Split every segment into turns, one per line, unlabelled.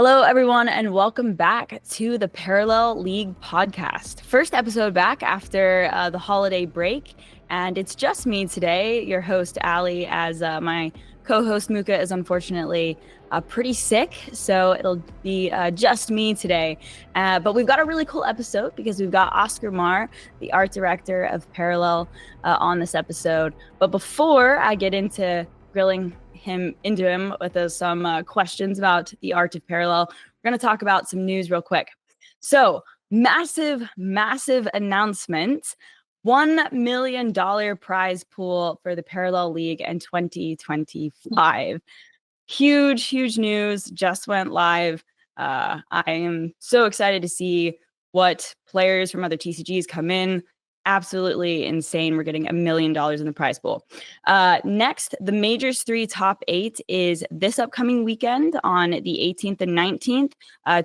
Hello, everyone, and welcome back to the Parallel League podcast. First episode back after the holiday break, and it's just me today, your host, Allie, as my co-host, Muka, is unfortunately pretty sick, so it'll be just me today. But we've got a really cool episode because we've got Oscar Marr, the art director of Parallel, on this episode. But before I get into grilling him with some questions about the art of parallel, we're going to talk about some news real quick. So, massive announcement. $1 million prize pool for the Parallel League in 2025. Huge news, just went live. I am so excited to see what players from other TCGs come in. Absolutely insane. We're getting $1 million in the prize pool. Next, the Majors 3 top 8 is this upcoming weekend on the 18th and 19th.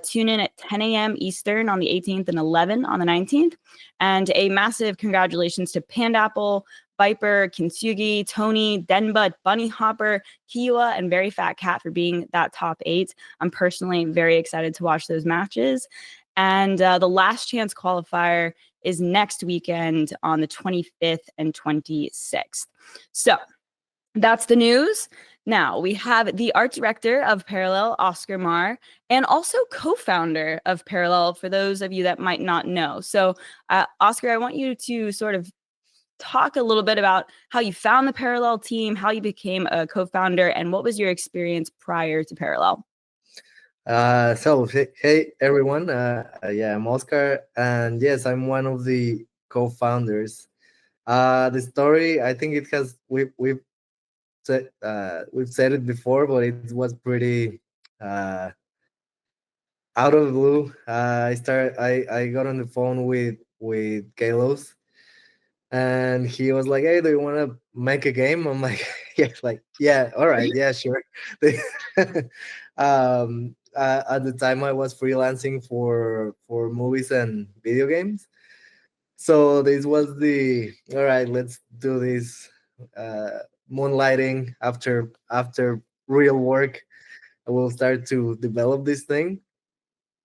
Tune in at 10 a.m. Eastern on the 18th and 11 on the 19th. And a massive congratulations to Pandapple, Viper, Kintsugi, Tony, Denba, Bunny Hopper, Kiwa, and Very Fat Cat for being that top 8. I'm personally very excited to watch those matches. And the last chance qualifier is next weekend on the 25th and 26th. So that's the news. Now we have the art director of Parallel, Oscar Marr, and also co-founder of Parallel, for those of you that might not know. So Oscar, I want you to sort of talk a little bit about how you found the Parallel team, how you became a co-founder, and what was your experience prior to Parallel?
Hey everyone. Yeah, I'm Oscar, and yes, I'm one of the co-founders. The story, I think it has we've said it before, but it was pretty uh, out of the blue. I got on the phone with Kalos, and he was like, "Hey, do you want to make a game?" I'm like, "Yeah, yeah, all right, yeah, sure." At the time, I was freelancing for movies and video games, so this was the all right. Let's do this moonlighting after real work. I will start to develop this thing,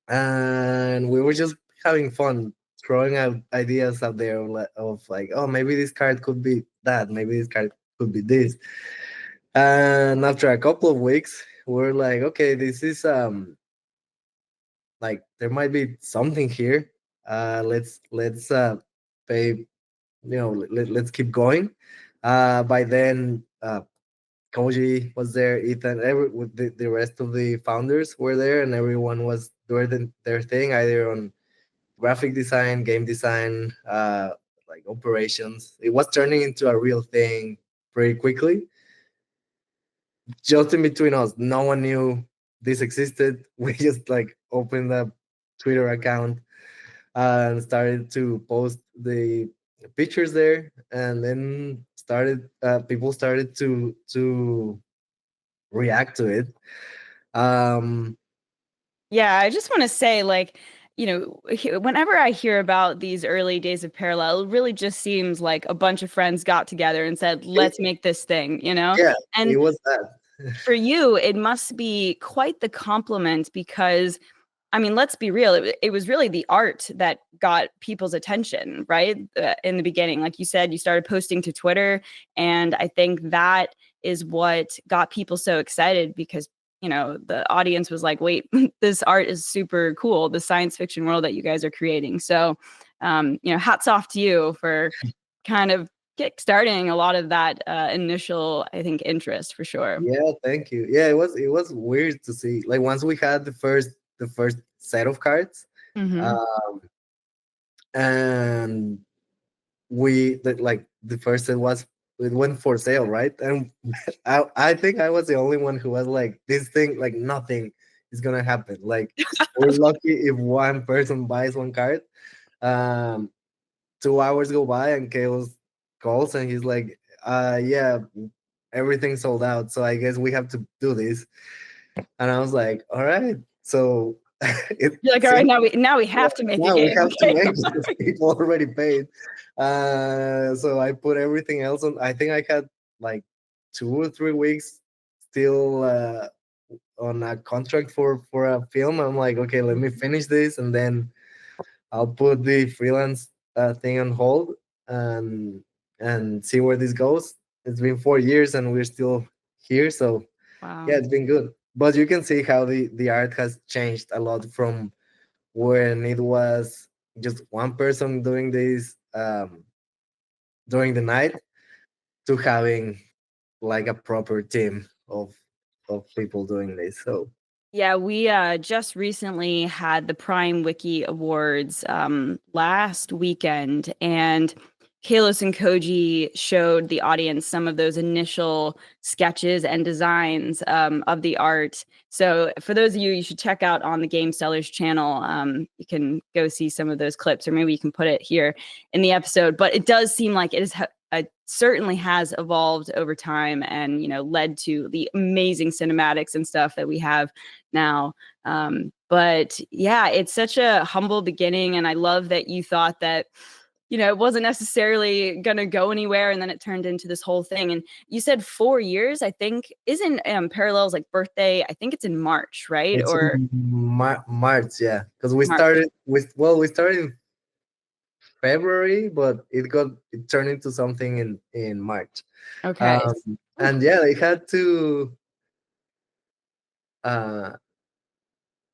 and we were just having fun throwing out ideas out there of like, oh, maybe this card could be that, maybe this card could be this. And after a couple of weeks, we're like, okay, this is like there might be something here. Let's pay, let's keep going. By then, Koji was there, Ethan, with the rest of the founders were there, and everyone was doing their thing, either on graphic design, game design, like operations. It was turning into a real thing pretty quickly. Just in between us, no one knew this existed. We just like opened a Twitter account and started to post the pictures there, and then started people started to react to it. Um,
Yeah, I just want to say, whenever I hear about these early days of Parallel, it really just seems like a bunch of friends got together and said, let's make this thing, you know?
yeah,
And
it was that.
for you, it must be quite the compliment because, I mean, let's be real, it was really the art that got people's attention, right? In the beginning, like you said, you started posting to Twitter, and I think that is what got people so excited because the audience was like, wait, this art is super cool, the science fiction world that you guys are creating. So hats off to you for kind of kickstarting a lot of that initial, I think, interest for sure.
Yeah, thank you. Yeah, it was weird to see. Like once we had the first set of cards,
Mm-hmm.
um, and like the first set was it went for sale, right? And I think I was the only one who was like, this thing, like nothing is gonna happen. Like we're lucky if one person buys one card. Um, 2 hours go by and Chaos calls and he's like, yeah, everything sold out. So I guess we have to do this. And I was like, all right. So it
You're like, all right,
seems
now we have to make a
now we
game.
have to
Okay.
make it because people already paid. So I put everything else on. I think I had like 2 or 3 weeks still on a contract for a film. I'm like, okay, let me finish this, and then I'll put the freelance thing on hold and see where this goes. It's been 4 years and we're still here, so
Wow.
yeah, it's been good. But you can see how the art has changed a lot from when it was just one person doing this during the night to having like a proper team of people doing this. So
Yeah, we just recently had the Prime Wiki Awards last weekend, and Kalos and Koji showed the audience some of those initial sketches and designs of the art. So for those of you, you should check out on the Game Sellers channel. You can go see some of those clips, or maybe you can put it here in the episode. But it does seem like it is certainly has evolved over time, and led to the amazing cinematics and stuff that we have now. But yeah, it's such a humble beginning, and I love that you thought that it wasn't necessarily going to go anywhere, and then it turned into this whole thing. And you said 4 years, I think. Isn't Parallel's like birthday, I think it's in March, right?
it's
Or
in March, yeah, because we
March.
started we started in February, but it turned into something in March.
Okay. Ooh.
And yeah, they had to uh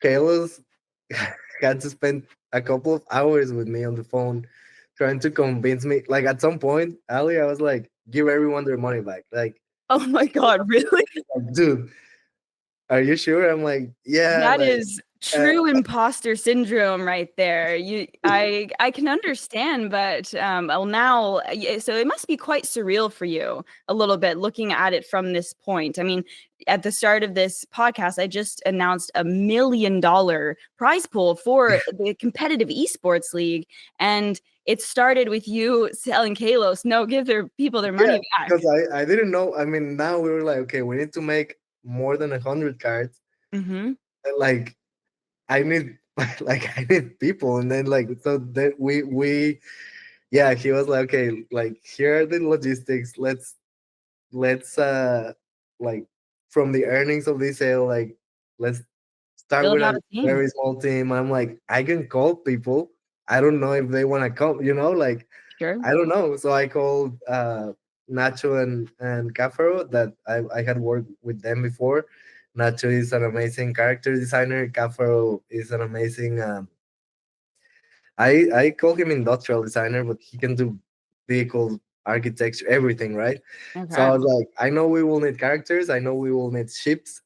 Carlos had to spend a couple of hours with me on the phone trying to convince me. Like at some point, Ali, I was like, give everyone their money back.
Oh my God, really?
Dude, are you sure? I'm like, yeah,
That
like
is
uh,
true imposter syndrome right there. I can understand, but well, now, so it must be quite surreal for you a little bit looking at it from this point. I mean, at the start of this podcast, I just announced $1 million prize pool for the competitive esports league, and it started with you telling Kalos, "No, give their people their
yeah,
money back."
because I didn't know. I mean, now we were like, okay, we need to make more than 100 cards.
Mm-hmm.
And, like I need like I need people, and then like so that we yeah, he was like, okay, like here are the logistics. Let's like from the earnings of this sale, like let's start
Build
with
out
a
a team.
very small team. I'm like, I can call people. I don't know if they want to come, like
Sure.
I don't know. So I called Nacho and Cafaro that I had worked with them before. Nacho is an amazing character designer. Cafaro is an amazing I call him industrial designer, but he can do vehicle architecture, everything, right? So
Okay.
I was like, I know we will need characters. I know we will need ships.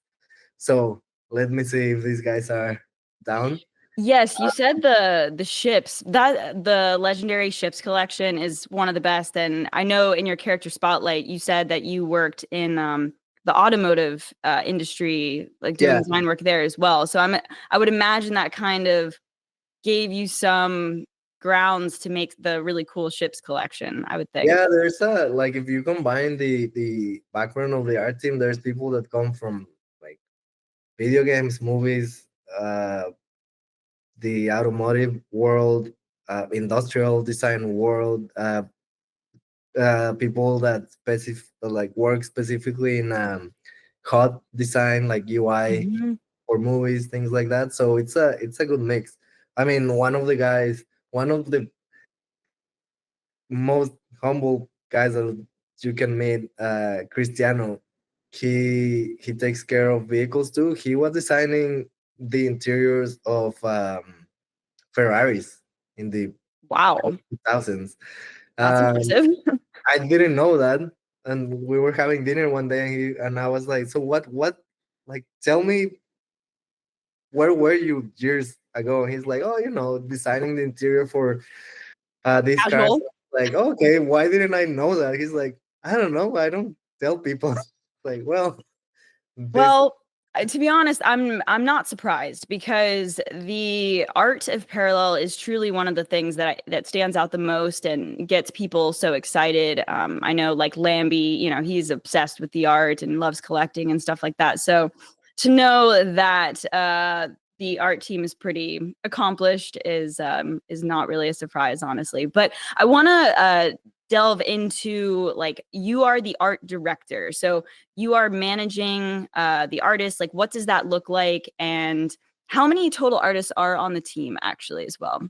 So let me see if these guys are down.
Yes, you said the ships, that the legendary ships collection is one of the best. And I know in your character spotlight you said that you worked in the automotive industry, like doing
Yeah,
design work there as well. So I would imagine that kind of gave you some grounds to make the really cool ships collection, I would think.
yeah. There's like if you combine the background of the art team, there's people that come from like video games, movies, the automotive world, industrial design world, people that like work specifically in hot design like UI
Mhm.
for movies, things like that. So it's a good mix. I mean, one of the most humble guys that you can meet, Cristiano. He takes care of vehicles too. He was designing the interiors of Ferraris in the
Wow,
2000s.
that's
Um,
impressive.
I didn't know that, and we were having dinner one day, and I was like, "So what? Like, tell me, where were you years ago?" And he's like, "Oh, designing the interior for these cars."
Casual.
Like, okay, why didn't I know that? He's like, "I don't know. I don't tell people." Like, well, this,
Well, to be honest, I'm not surprised, because the art of Parallel is truly one of the things that stands out the most and gets people so excited. I know, like Lambie, he's obsessed with the art and loves collecting and stuff like that. So to know that the art team is pretty accomplished is not really a surprise, honestly. But I want to delve into, like, you are the art director, so you are managing the artists. Like, what does that look like, and how many total artists are on the team actually as well?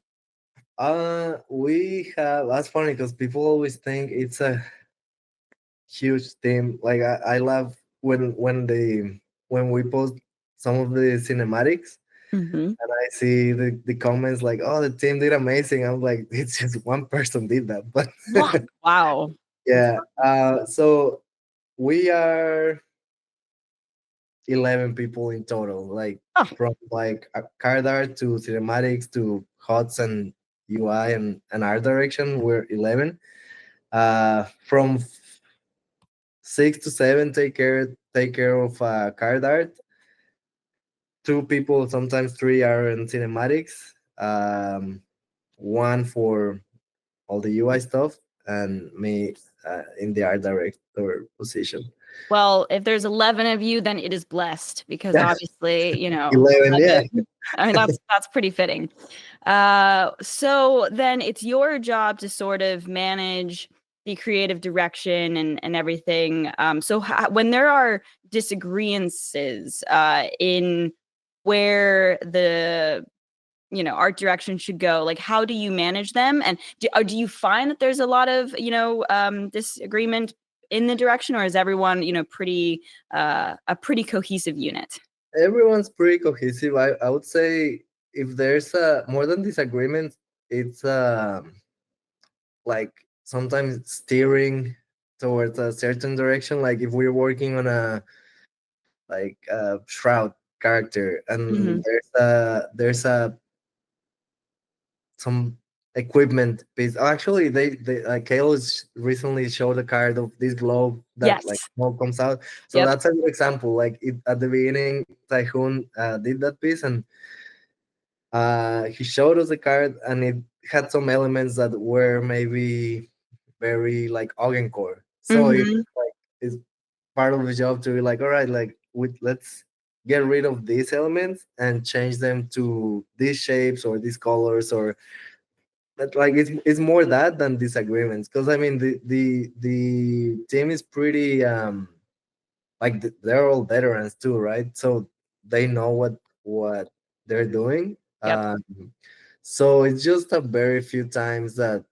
We have. That's funny because people always think it's a huge team. Like I love when we post some of the cinematics
Hmm.
and I see the comments like, "Oh, the team did amazing." I'm like, it's just one person did that, but
Wow. That's
yeah. So we are 11 people in total, like
oh,
from like card art to cinematics to HUDs and UI and art direction. We're 11. From 6 to 7 take care of card art. Two people, sometimes three, are in cinematics. One for all the UI stuff, and me in the art director position.
well, if there's 11 of you, then it is blessed, because obviously,
11, yeah.
11, I mean, that's pretty fitting. So then it's your job to sort of manage the creative direction and everything. So when there are disagreements in where the art direction should go, like, how do you manage them, and do you find that there's a lot of disagreement in the direction, or is everyone pretty a pretty cohesive unit?
Everyone's pretty cohesive. I would say if there's more than disagreement, it's like sometimes steering towards a certain direction. Like if we're working on a like shroud character
Hmm.
and there's a some equipment piece. Actually, they Kale recently showed a card of this globe that like
Yes.
smoke comes out. So
Yep.
that's a good example. Like at the beginning, Typhoon did that piece, and he showed us the card, and it had some elements that were maybe very like Augencore. So it's
Hmm.
like it's part of the job to be like, all right, like let's get rid of these elements and change them to these shapes or these colors or but like it's more that than disagreements because I mean the team is pretty like they're all veterans too, right? So they know what they're doing.
Yep.
So it's just a very few times that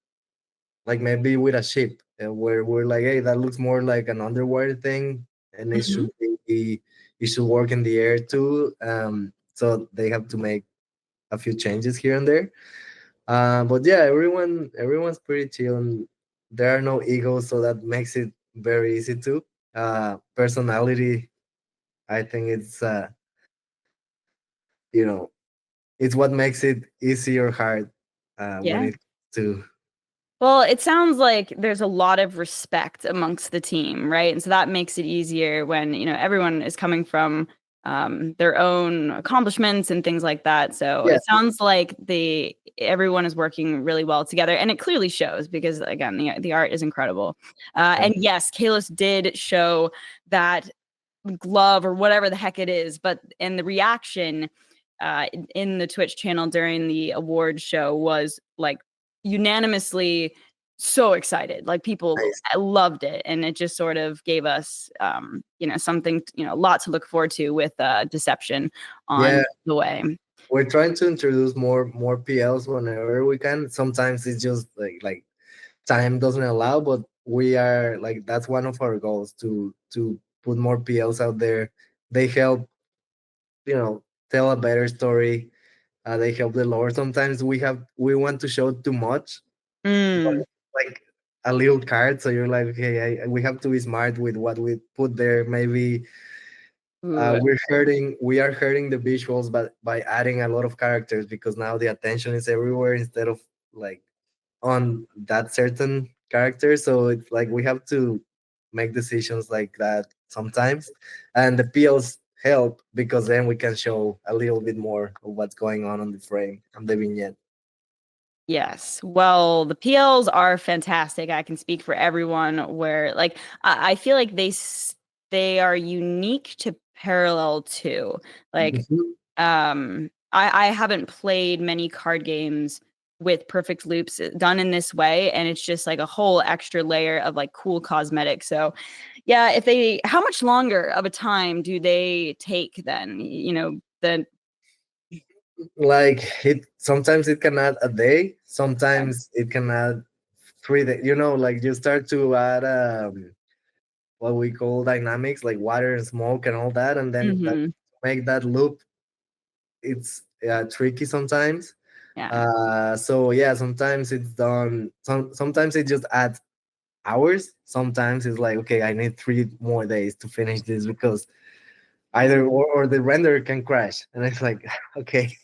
like maybe with a ship where we're like, hey, that looks more like an underwater thing, and
Hmm.
it should work in the air too. So they have to make a few changes here and there. But yeah, everyone's pretty chill, and there are no egos, so that makes it very easy too. Personality, I think you know it's what makes it easy or hard when
Yeah.
it to
Well, it sounds like there's a lot of respect amongst the team, right? And so that makes it easier when, everyone is coming from their own accomplishments and things like that. So
yeah.
it sounds like everyone is working really well together, and it clearly shows because, again, the art is incredible. And yes, Kalos did show that glove or whatever the heck it is, but and the reaction in the Twitch channel during the award show was like unanimously so excited. Like, people
Nice.
loved it, and it just sort of gave us something, a lot to look forward to with Deception
Yeah,
on the way.
we're trying to introduce more PLs whenever we can. Sometimes it's just like time doesn't allow, but we are like that's one of our goals to put more PLs out there. They help, tell a better story. They help the lore. Sometimes we want to show too much, but
Mm.
like a little card, so you're like, okay, we have to be smart with what we put there. Maybe
Ooh,
we are hurting the visuals, but by adding a lot of characters because now the attention is everywhere instead of like on that certain character. So it's like we have to make decisions like that sometimes, and the PLs help because then we can show a little bit more of what's going on the frame and the vignette.
yes. Well, the PLs are fantastic. I can speak for everyone where, like, I feel like they are unique to Parallel too. Like,
Mhm.
I haven't played many card games with perfect loops done in this way, and it's just like a whole extra layer of like cool cosmetics. So yeah, if they, how much longer of a time do they take then, the
Like it sometimes it can add a day,
okay.
sometimes it can add 3 days. Like you start to add what we call dynamics, like water and smoke and all that, and then that
Hmm.
make that loop. It's tricky sometimes.
Yeah.
So yeah, sometimes it's done. Sometimes it just adds hours. Sometimes it's like, okay, I need 3 more days to finish this because
Yeah.
either or the render can crash, and it's like, okay,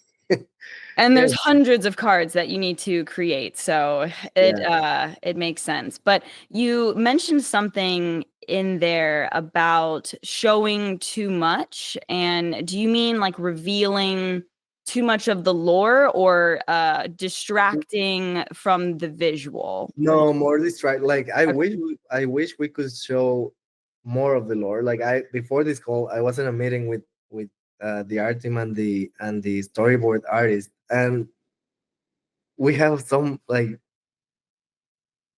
And
yeah,
there's hundreds of cards that you need to create, so
yeah.
it makes sense. But you mentioned something in there about showing too much, and do you mean like revealing too much of the lore, or distracting from the visual?
No, more distract. Like
Okay.
I wish we could show more of the lore. Like I before this call, I was in a meeting with the art team and the storyboard artist, and we have some like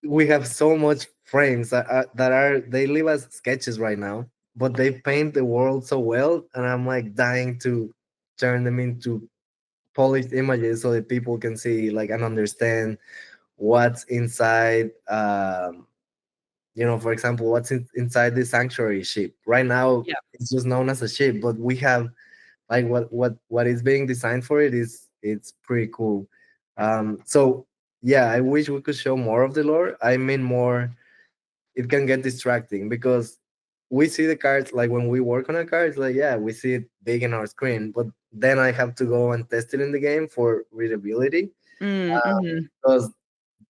we have so much frames that are they leave as sketches right now, but they paint the world so well, and I'm like dying to turn them into polished images so that people can see like and understand what's inside. For example, what's inside the sanctuary ship right now.
Yeah.
It's just known as a ship, but we have like what is being designed for it is it's pretty cool. So yeah, I wish we could show more of the lore. I mean, more, it can get distracting because we see the cards, like when we work on a card, it's like, yeah, we see it big in our screen, but then I have to go and test it in the game for readability.
Mm-hmm.
Because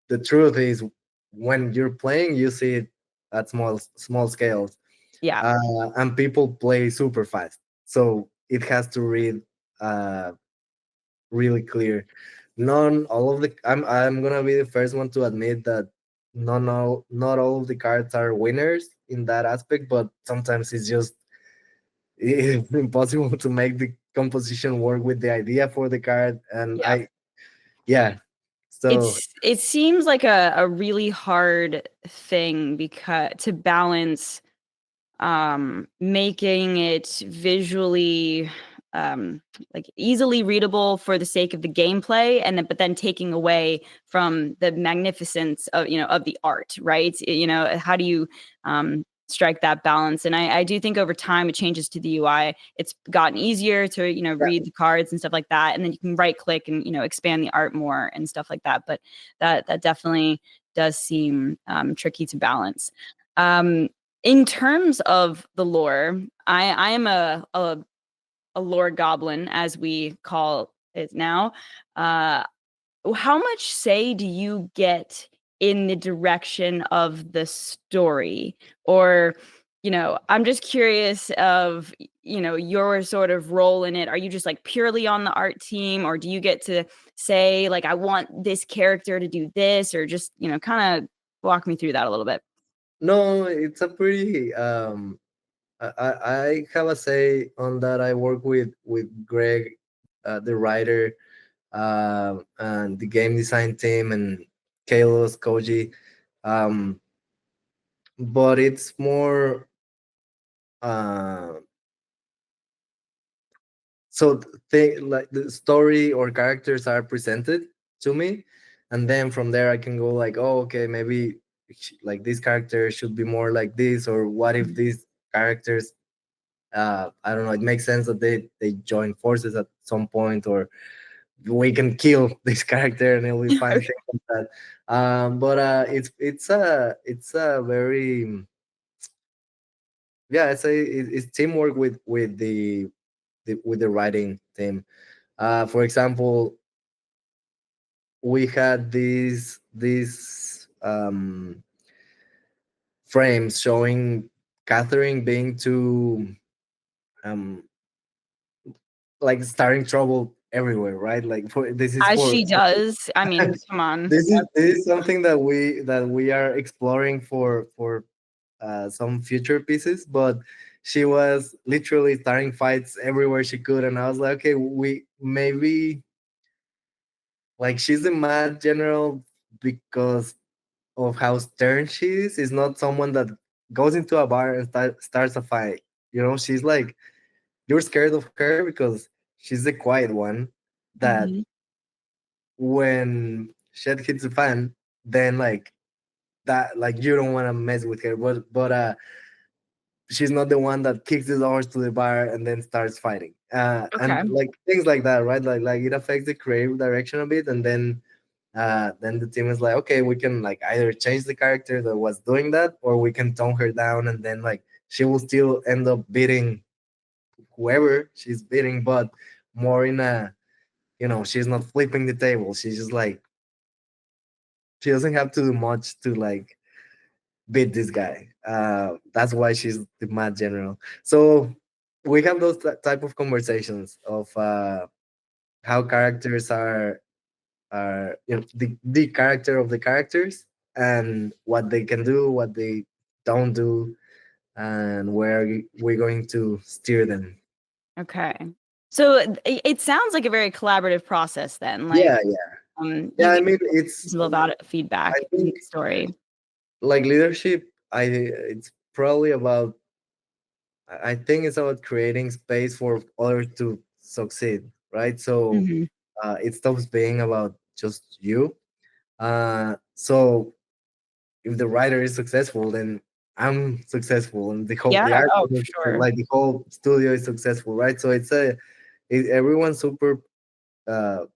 the truth is, when you're playing, you see it at small scales,
Yeah.
and people play super fast, so it has to read uh, really clear. None all of the I'm gonna be the first one to admit that not all of the cards are winners in that aspect, but sometimes it's impossible to make the composition work with the idea for the card, and
Yeah.
yeah, so
It seems like a really hard thing because to balance, making it visually, um like easily readable for the sake of the gameplay, and then but then taking away from the magnificence of, of the art, right? How do you strike that balance? And I do think over time it changes to the UI. It's gotten easier to, read the cards and stuff like that, and then you can right click and, expand the art more and stuff like that. But that definitely does seem tricky to balance. um in terms of the lore, I am a lore goblin, as we call it now. Uh, how much say do you get in the direction of the story? Or, I'm just curious of, your sort of role in it. Are you just like purely on the art team, or do you get to say like, I want this character to do this, or just, kind of walk me through that a little bit?
no, it's a pretty I have a say on that. I work with Greg, the writer, and the game design team, and Kalos, Koji. Um, but it's more uh, so like the story or characters are presented to me, and then from there I can go like, oh, okay, maybe like this character should be more like this, or what if these characters, I don't know, it makes sense that they join forces at some point, or we can kill this character and it'll be fine, things like that. But it's a very, yeah, it's teamwork with the writing team. For example, we had these frames showing Catherine being too, um like starting trouble everywhere, right? Like for this is
As
for
she does. I mean, come on.
this is something that we are exploring for some future pieces, but she was literally starting fights everywhere she could, and I was like, okay, we like she's the mad general because of how stern she is. Is not someone that goes into a bar and starts a fight. You know, she's like, you're scared of her because she's the quiet one that
Hmm.
when shit hits the fan, then like that, like you don't want to mess with her. But she's not the one that kicks the doors to the bar and then starts fighting. And
Okay.
like things like that, right? Like it affects the creative direction a bit, and then the team is like, okay, we can like either change the character that was doing that, or we can tone her down, and then like she will still end up beating whoever she's beating, but more in a, she's not flipping the table. She's just like, she doesn't have to do much to like beat this guy. That's why she's the mad general. So we have those type of conversations of how characters are the character of the characters, and what they can do, what they don't do, and where we're going to steer them.
Okay. So it sounds like a very collaborative process then.
Yeah,
Like,
yeah, yeah.
you
I
get
mean, it's
about
I
feedback in
think
the story.
like leadership. It's probably about. I think it's about creating space for others to succeed, right? So
Hmm.
it stops being about just you. So if the writer is successful, then I'm successful, and
Yeah.
the art,
Oh, for sure.
like the whole studio is successful, right? So everyone's super. Uh,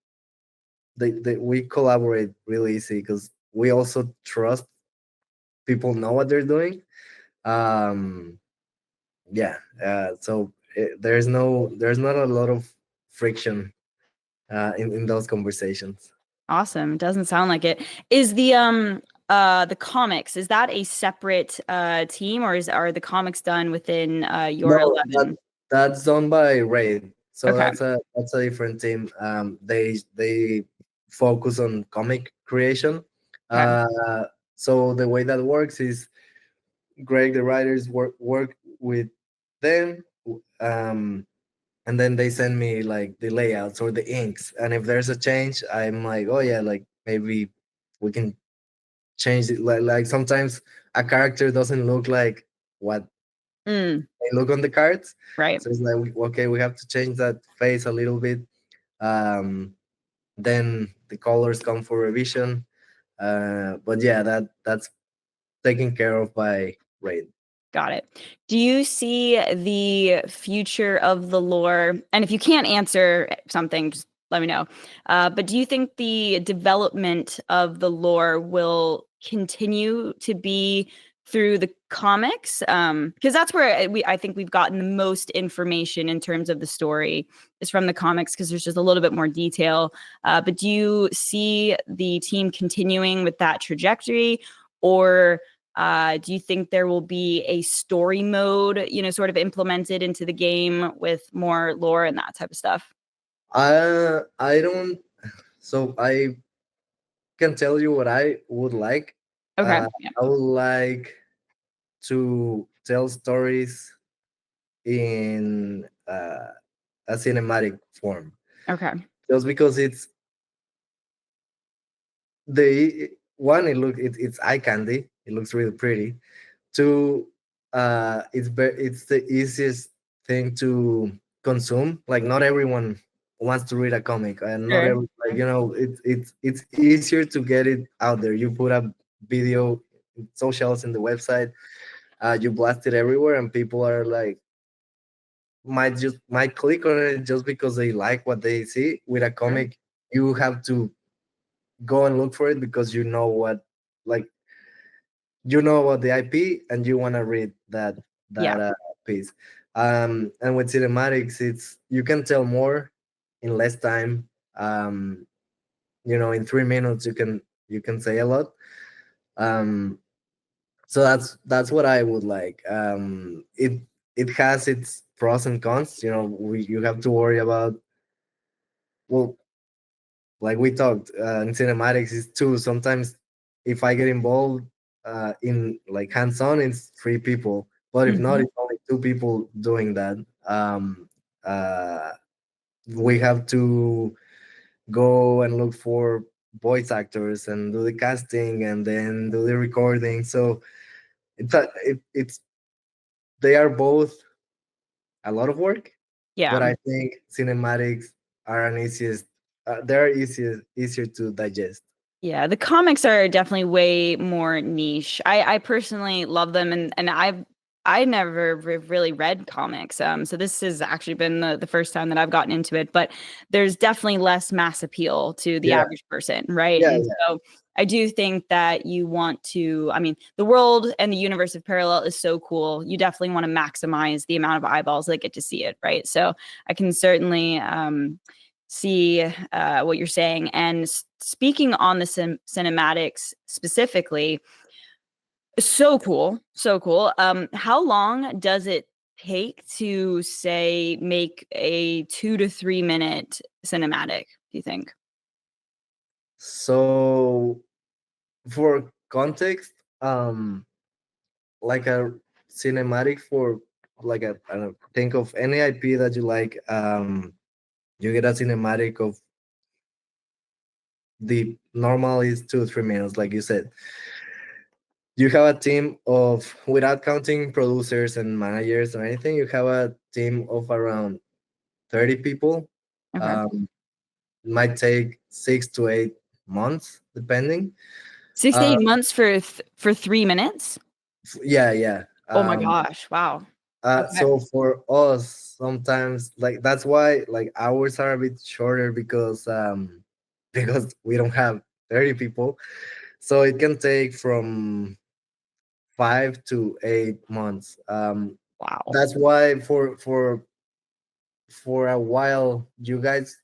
we collaborate really easy because we also trust people know what they're doing. Um, yeah. So there's not a lot of friction in those conversations.
Awesome. It doesn't sound like it. Is the comics, is that a separate team, or are the comics done within your
No,
11?
that's done by Raid. So
Okay.
that's a different team. They focus on comic creation.
Okay.
Uh, so the way that works is Greg, the writers, work with them, um, and then they send me like the layouts or the inks. And if there's a change, I'm like, oh yeah, like maybe we can change it. Like sometimes a character doesn't look like what
Mm,
they look on the cards.
right.
So it's like, okay, we have to change that face a little bit. Um, then the colors come for revision. But yeah, that's taken care of by Raid.
Got it. Do you see the future of the lore? And if you can't answer something, just let me know. But do you think the development of the lore will continue to be through the comics? Because that's where I think we've gotten the most information in terms of the story is from the comics, because there's just a little bit more detail. But do you see the team continuing with that trajectory, or do you think there will be a story mode, sort of implemented into the game with more lore and that type of stuff?
I don't. So I can tell you what I would like.
Okay.
Uh,
Yeah.
I would like to tell stories in a cinematic form,
Okay.
just because the one, it's eye candy. It looks really pretty. Two, it's the easiest thing to consume. Like not everyone wants to read a comic, and not
Sure.
every, like, it's easier to get it out there. You put a video in socials in the website, you blast it everywhere, and people are like might click on it just because they like what they see. With a
Sure.
comic, you have to go and look for it because you know what, like, you know about the IP, and you want to read that
Yeah.
piece. And with cinematics, it's you can tell more in less time. In 3 minutes you can say a lot. Um, so that's what I would like. It has its pros and cons. You have to worry about, well, like we talked, in cinematics is two. Sometimes if I get involved in like hands-on, it's three people, but if not,
Hmm.
it's only two people doing that. uh, we have to go and look for voice actors and do the casting and then do the recording. So it's they are both a lot of work, but
Yeah.
I think cinematics are an easiest. They're easier to digest.
Yeah, the comics are definitely way more niche. I personally love them, and I never really read comics. So this has actually been the first time that I've gotten into it, but there's definitely less mass appeal to the
Yeah,
average person, right?
yeah,
And
yeah.
so I do think that you want to, I mean, the world and the universe of Parallel is so cool. You definitely want to maximize the amount of eyeballs that get to see it, right? So I can certainly see what you're saying. And speaking on the cinematics specifically, so cool, so cool. How long does it take to say make a 2 to 3 minute cinematic? Do you think?
So for context, like a cinematic for like a I don't know, think of any IP that you like. You get a cinematic of the normal is 2 or 3 minutes, like you said. You have a team of, without counting producers and managers or anything, you have a team of around 30 people.
Okay.
Um, might take 6 to 8 months, depending.
6 to 8
Uh,
months for 3 minutes?
yeah, yeah.
Oh my gosh! Wow. Okay.
So for us, sometimes like that's why like hours are a bit shorter because we don't have 30 people. So it can take from 5 to 8 months.
Wow.
That's why for a while, you guys,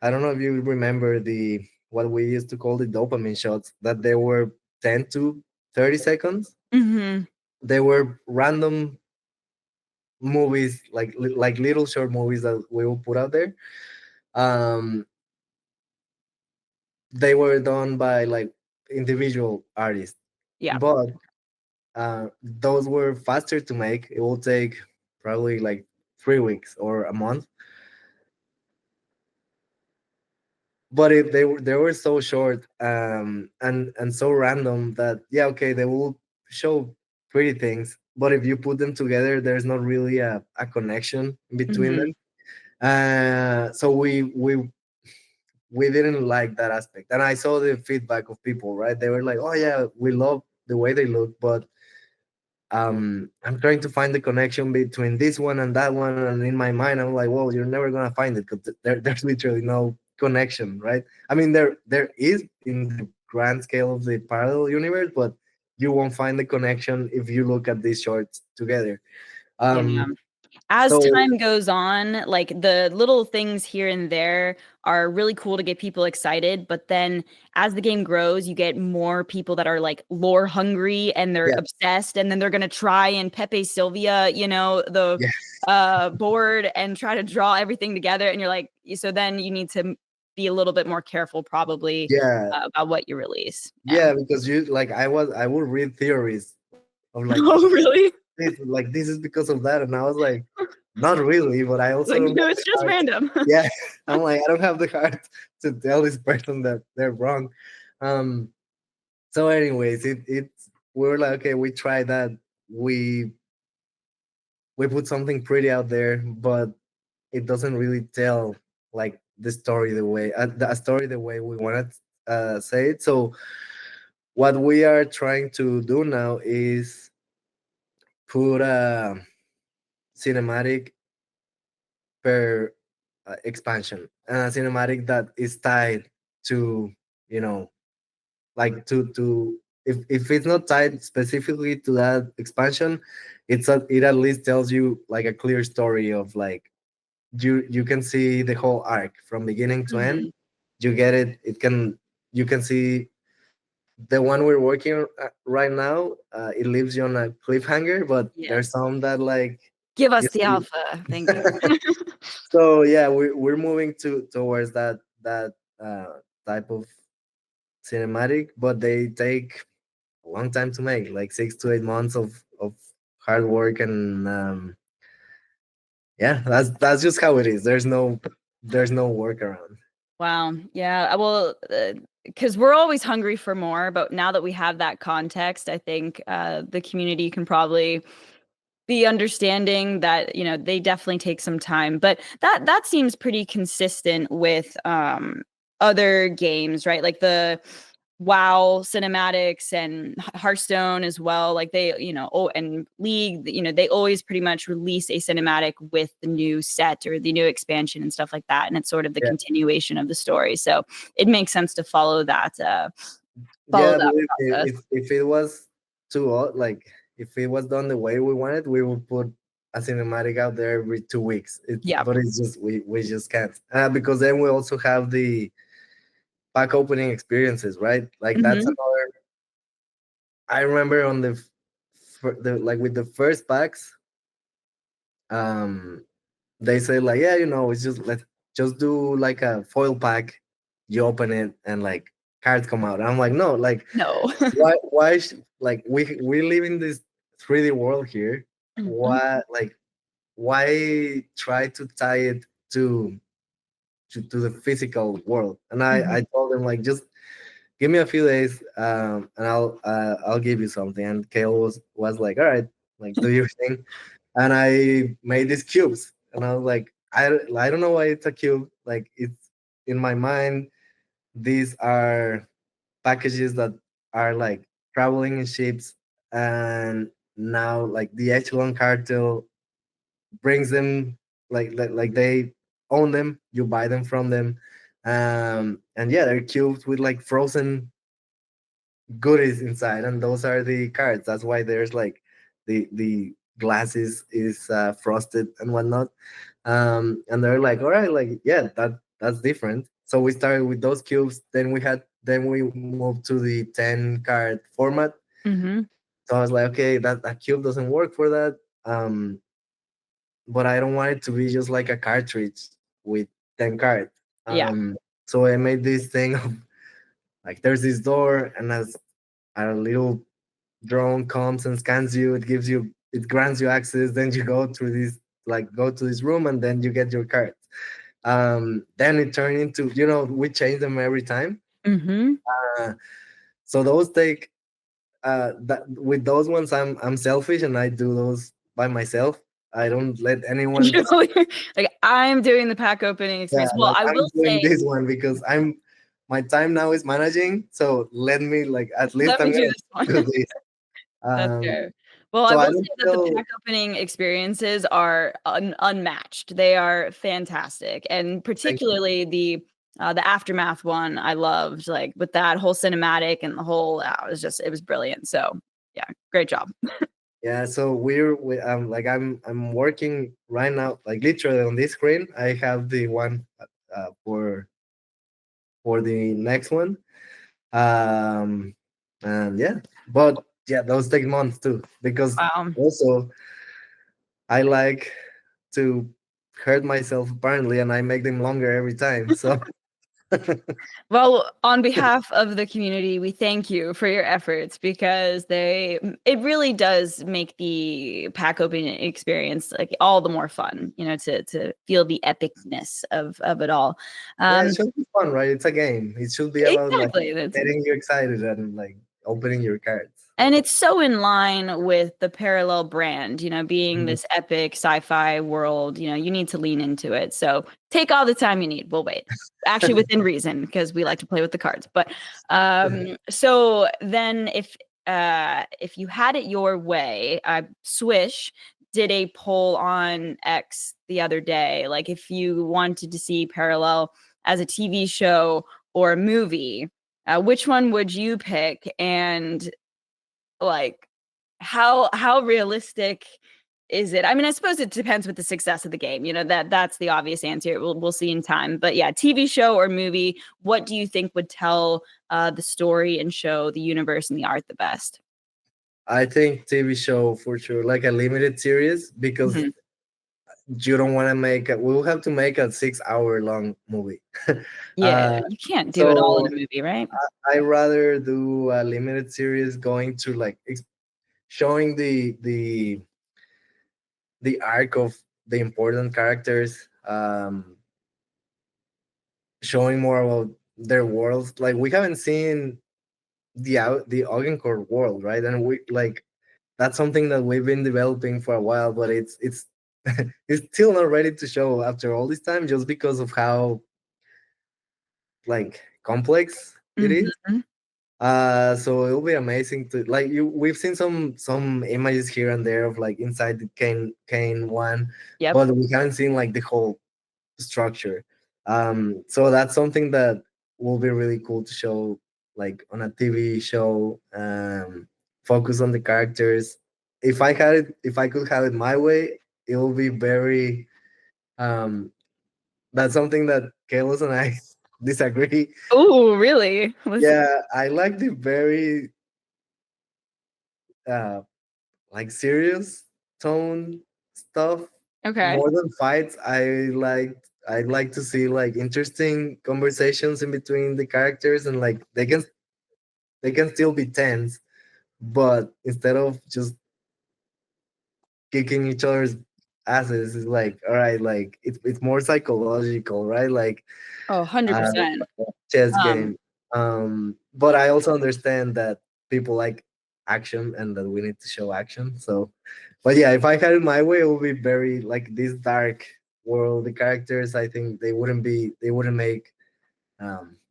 I don't know if you remember the what we used to call the dopamine shots, that they were 10 to 30 seconds.
Hmm.
They were random movies, like little short movies that we will put out there. Um, they were done by like individual artists,
Yeah.
but those were faster to make. It will take probably like 3 weeks or a month. But they were so short, and so random that yeah, okay, they will show pretty things, but if you put them together, there's not really a connection between them.
Hmm.
So we didn't like that aspect, and I saw the feedback of people, right? They were like, oh yeah, we love the way they look, but I'm trying to find the connection between this one and that one, and in my mind I'm like, well, you're never gonna find it because there's literally no connection, right? I mean, there is in the grand scale of the parallel universe, but you won't find the connection if you look at these shorts together.
Yeah.
um
As
so
time goes on, like the little things here and there are really cool to get people excited. But then as the game grows, you get more people that are like lore hungry and they're
yeah,
obsessed. And then they're going to try and Pepe Sylvia, the
yeah,
board and try to draw everything together. And you're like, so then you need to be a little bit more careful, probably,
yeah,
about what you release. Yeah.
yeah, because you like I would read theories of like,
Oh, really?
this is because of that, and I was like, not really, but I also
Like,
don't have
no,
the
it's just
heart.
random.
Yeah, I'm like, I don't have the heart to tell this person that they're wrong. Um, so, anyways, we were like, okay, we tried that. We we put something pretty out there, but it doesn't really tell like the story the story the way we want to say it. So, what we are trying to do now is put a cinematic per expansion, and a cinematic that is tied to, you know, like to if it's not tied specifically to that expansion, it at least tells you like a clear story of like you can see the whole arc from beginning to end.
Mhm.
You get it. You can see the one we're working right now. It leaves you on a cliffhanger, but there's
Yes.
some that like
Give us
you
the
see.
alpha. Thank you.
So yeah, we're moving towards that type of cinematic, but they take a long time to make, like 6 to 8 months of hard work, and yeah, that's just how it is. There's no workaround.
Wow. Yeah. Well, because we're always hungry for more, but now that we have that context, I think the community can probably be understanding that, they definitely take some time. But that seems pretty consistent with other games, right? Like the WoW cinematics and Hearthstone as well. Like they, and League, they always pretty much release a cinematic with the new set or the new expansion and stuff like that. And it's sort of the
Yeah,
continuation of the story. So it makes sense to follow
yeah.
that
Believe me,
process.
if it was too old, like if it was done the way we wanted, we would put a cinematic out there every 2 weeks.
Yeah.
But it's just we just can't because then we also have the pack opening experiences, right? Like that's
Hmm.
another. I remember on the like with the first packs, um, they say like, yeah, it's just let's just do like a foil pack. You open it and like cards come out. I'm like, no, like
No.
like we live in this 3D world here.
Hmm.
Why try to tie it to the physical world? And I
Hmm.
told them like just give me a few days, and I'll give you something. And Kale was like, all right, like do your thing. And I made these cubes, and I was like, I don't know why it's a cube. Like it's in my mind, these are packages that are like traveling in ships, and now like the echelon cartel brings them like they own them. You buy them from them, and yeah, they're cubes with like frozen goodies inside, and those are the cards. That's why there's like the glass is frosted and whatnot. And they're like, all right, like yeah, that's different. So we started with those cubes. Then we moved to the 10 card format.
Hmm.
So I was like, okay, that cube doesn't work for that. Um, but I don't want it to be just like a cartridge with 10 cards.
Yeah.
So I made this thing of like there's this door, and as a little drone comes and scans you, it grants you access. Then you go through this, like go to this room, and then you get your cards. Then it turned into, we change them every time.
Hmm.
uh, so those take that with those ones, I'm selfish and I do those by myself. I don't let anyone.
Like I'm doing the pack opening
Yeah,
experience. Well,
like
I
I'm
will
doing
say,
this one because my time now is managing, so let me, like, at least
let
I'm
me do
gonna
this one.
do this.
That's
um
fair. Well, I
so I
will say
don't
that the
feel.
pack opening experiences are unmatched. They are fantastic, and
Thank you.
particularly the aftermath one, I loved. Like with that whole cinematic and the whole, it was brilliant. So yeah, great job.
Yeah, so like I'm working right now, like literally on this screen. I have the one for the next one. Um, and yeah, but yeah, those take months too because
Wow.
also I like to hurt myself apparently, and I make them longer every time. So
Well, on behalf of the community, we thank you for your efforts because it really does make the pack opening experience like all the more fun, to feel the epicness of it all.
yeah, it
Um,
should be fun, right? It's a game. It should be about like
exactly. That's
getting you excited and like opening your cards.
And
So
it's so in line with the Parallel brand, being
mhm.
this epic sci-fi world, you need to lean into it. So take all the time you need. We'll wait. Actually, within reason, because we like to play with the cards. But so then if you had it your way, Swish did a poll on X the other day. Like if you wanted to see Parallel as a TV show or a movie, which one would you pick? And like how realistic is it? I mean, I suppose it depends with the success of the game. That's the obvious answer. We'll see in time. But yeah, TV show or movie, what do you think would tell the story and show the universe and the art the best?
I think TV show for sure, like a limited series, because
Mhm.
you don't want to we'll have to make a 6 hour long movie.
Yeah,
uh
you can't do it all in
so
a movie, right?
I rather do a limited series going to like showing the arc of the important characters, showing more about their worlds. Like we haven't seen the Augencore world, right? And we like that's something that we've been developing for a while, but it's it's still not ready to show after all this time, just because of how like complex it is.
Mhm.
So it'll be amazing to like you. We've seen some images here and there of like inside the Kane one,
Yep.
but we haven't seen like the whole structure. So that's something that will be really cool to show like on a TV show. Focus on the characters. If I could have it my way, it will be very. Um, that's something that Kalos and I disagree.
Oh, really?
Yeah, I like the very uh like serious tone stuff
Okay.
more than fights. I like to see like interesting conversations in between the characters, and like they can still be tense, but instead of just kicking each other's asses, it's like all right, like it's more psychological, right? Like
Oh,
uh
100%.
chess
Um,
game. But I also understand that people like action and that we need to show action. So, but yeah, if I had it my way, it would be very like this dark world. The characters, I think they wouldn't make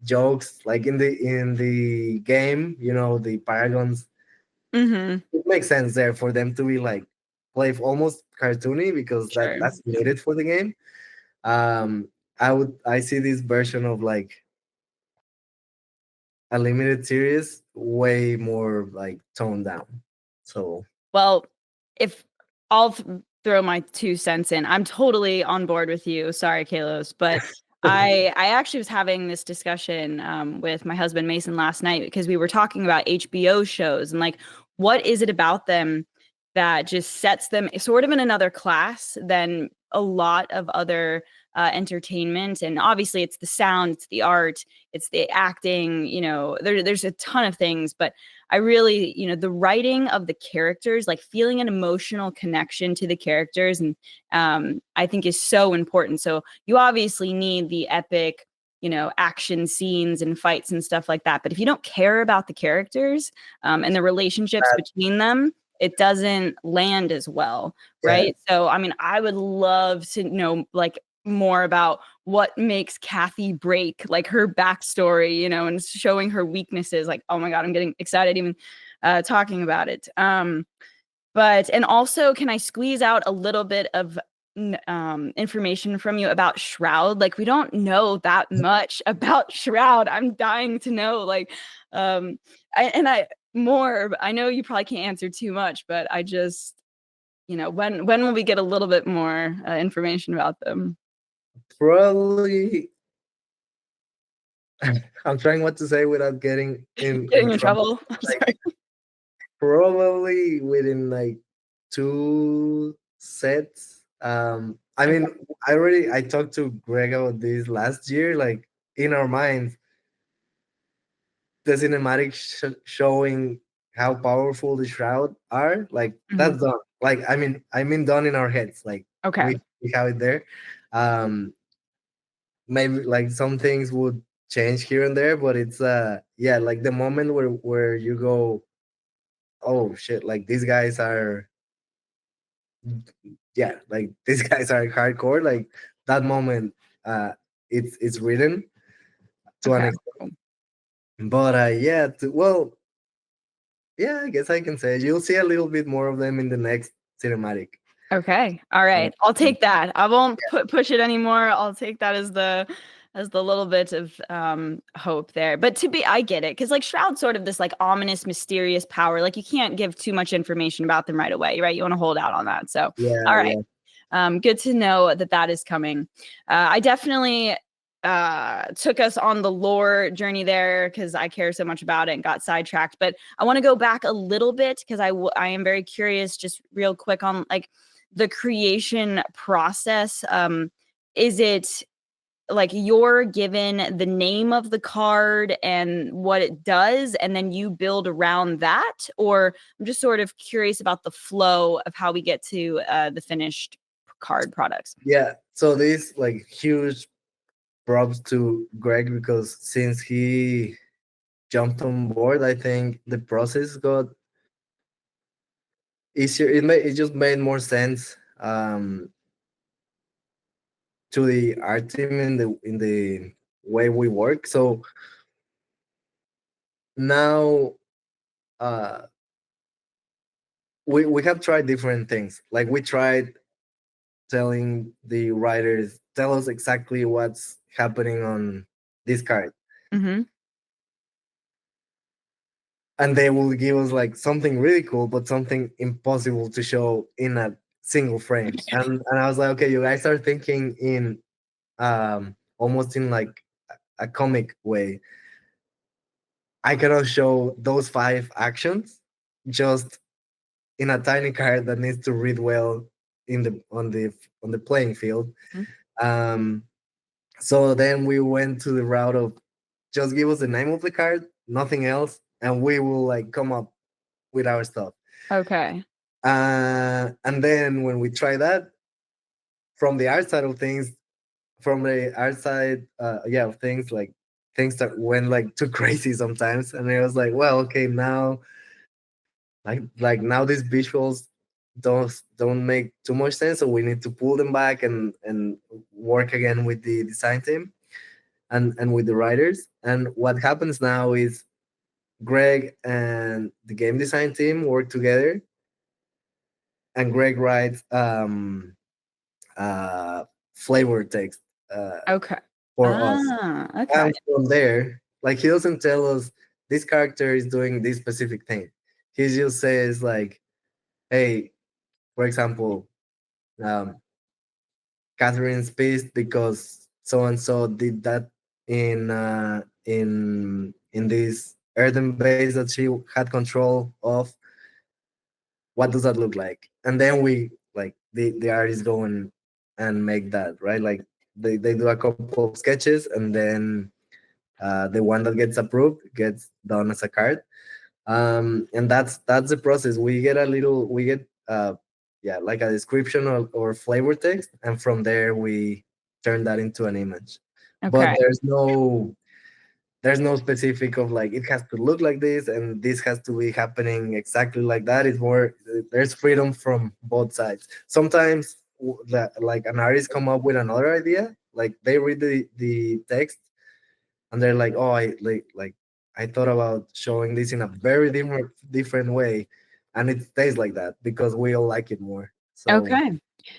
jokes like in the game. You know, the paragons.
mhm.
It makes sense there for them to be like play almost cartoony because
Sure.
that's needed for the game. Um, I see this version of like a limited series way more like toned down. So
Well, if I'll throw my 2 cents in, I'm totally on board with you. Sorry, Kalos, but I actually was having this discussion with my husband Mason last night because we were talking about HBO shows and like what is it about them that just sets them sort of in another class than a lot of other entertainment. And obviously, it's the sound, it's the art, it's the acting. There's a ton of things, but I really, the writing of the characters, like feeling an emotional connection to the characters, and I think is so important. So you obviously need the epic, action scenes and fights and stuff like that. But if you don't care about the characters and the relationships
that,
between them, it doesn't land as well,
yeah,
right? So, I mean, I would love to know like more about what makes Kathy break, like her backstory, and showing her weaknesses. Like, oh my God, I'm getting excited even talking about it. But, and also, can I squeeze out a little bit of information from you about Shroud? Like, we don't know that much about Shroud. I'm dying to know. Like, I know you probably can't answer too much, but I just, when will we get a little bit more information about them?
probably I'm trying what to say without getting in
Getting in
trouble.
trouble. I'm
Like
sorry.
probably within like 2 sets. I mean, I talked to Greg about this last year. Like in our minds, the cinematic showing how powerful the shroud are, like
Mhm.
that's done. Like I mean done in our heads. Like
Okay.
we have it there. Um, maybe like some things would change here and there, but it's yeah, like the moment where you go, oh shit, like these guys are, yeah, like these guys are hardcore. Like that moment, uh, it's written to an
Okay.
extent.
Cool.
But yeah, well, yeah, I guess I can say you'll see a little bit more of them in the next cinematic.
Okay. All
Uh,
right. I'll take that. I won't push it anymore. I'll take that as the little bit of hope there. But I get it, because like Shroud's sort of this like ominous, mysterious power. Like you can't give too much information about them right away, right? You want to hold out on that. So,
yeah,
all right.
yeah,
Good to know that that is coming. I definitely took us on the lore journey there because I care so much about it and got sidetracked. But I want to go back a little bit because I am very curious, just real quick, on like the creation process. Is it like you're given the name of the card and what it does, and then you build around that? Or I'm just sort of curious about the flow of how we get to the finished card products.
yeah. So this like huge props to Greg because since he jumped on board, I think the process got easier. It just made more sense to the art team in the way we work. So now uh, we have tried different things. Like we tried telling the writers, tell us exactly what's happening on this card,
Mm-hmm.
and they will give us like something really cool but something impossible to show in a single frame. And I was like, okay, you guys are thinking in almost in like a comic way. I cannot show those 5 actions just in a tiny card that needs to read well in the playing field. um so then we went to the route of just give us the name of the card, nothing else, and we will like come up with our stuff.
Okay.
And then when we try that, from the art side of things, from the art side, yeah, of things, like things that went like too crazy sometimes, and it was like, well, okay, now like now these visuals don't make too much sense, so we need to pull them back and work again with the design team and with the writers. And what happens now is Greg and the game design team work together, and Greg writes uh, flavor text uh,
Okay.
for us.
Okay.
And from there, like he doesn't tell us this character is doing this specific thing. He just says like, "Hey, for example, um, Catherine's pissed because so and so did that in this earthen base that she had control of. What does that look like?" And then we like the artists go and make that, right. Like they do a couple of sketches, and then the one that gets approved gets done as a card. And that's the process. We get yeah, like a description or flavor text, and from there we turn that into an image. But
Okay.
there's no specific of like it has to look like this and this has to be happening exactly like that. It's more, there's freedom from both sides. Sometimes like an artist come up with another idea, like they read the text and they're like, oh, like I thought about showing this in a very different way, and it stays like that because we all like it more. So
Okay.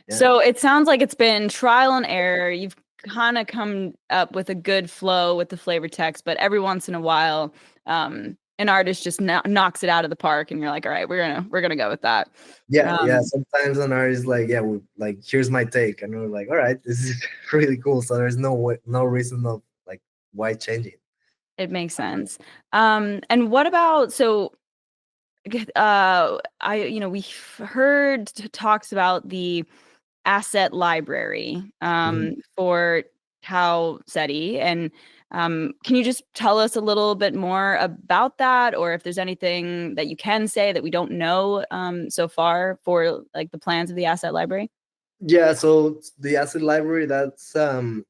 yeah.
So it sounds like it's been trial and error. You've kind of come up with a good flow with the flavor text, but every once in a while, an artist just knocks it out of the park, and you're like, all right, we're gonna go with that.
Yeah,
Um,
sometimes an artist like, yeah, like here's my take, and we're like, all right, this is really cool. So there's no reason of like why change it.
it makes sense. And what about so? We've heard talks about the asset library
Mhm.
for Tau Ceti. And can you just tell us a little bit more about that, or if there's anything that you can say that we don't know so far for like the plans of the asset library?
Yeah, so the asset library, that's the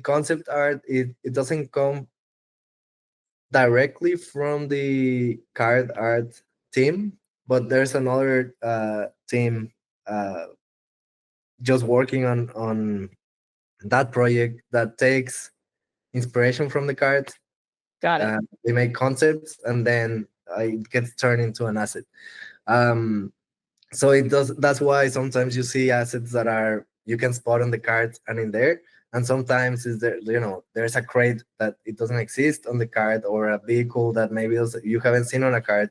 concept art. It doesn't come directly from the card art team, but there's another team uh, just working on that project that takes inspiration from the cards.
Got it.
They make concepts, and then it gets turned into an asset. Um, so it does. That's why sometimes you see assets that are you can spot on the cards and in there, and sometimes is there, there's a crate that it doesn't exist on the card, or a vehicle that maybe you haven't seen on a card,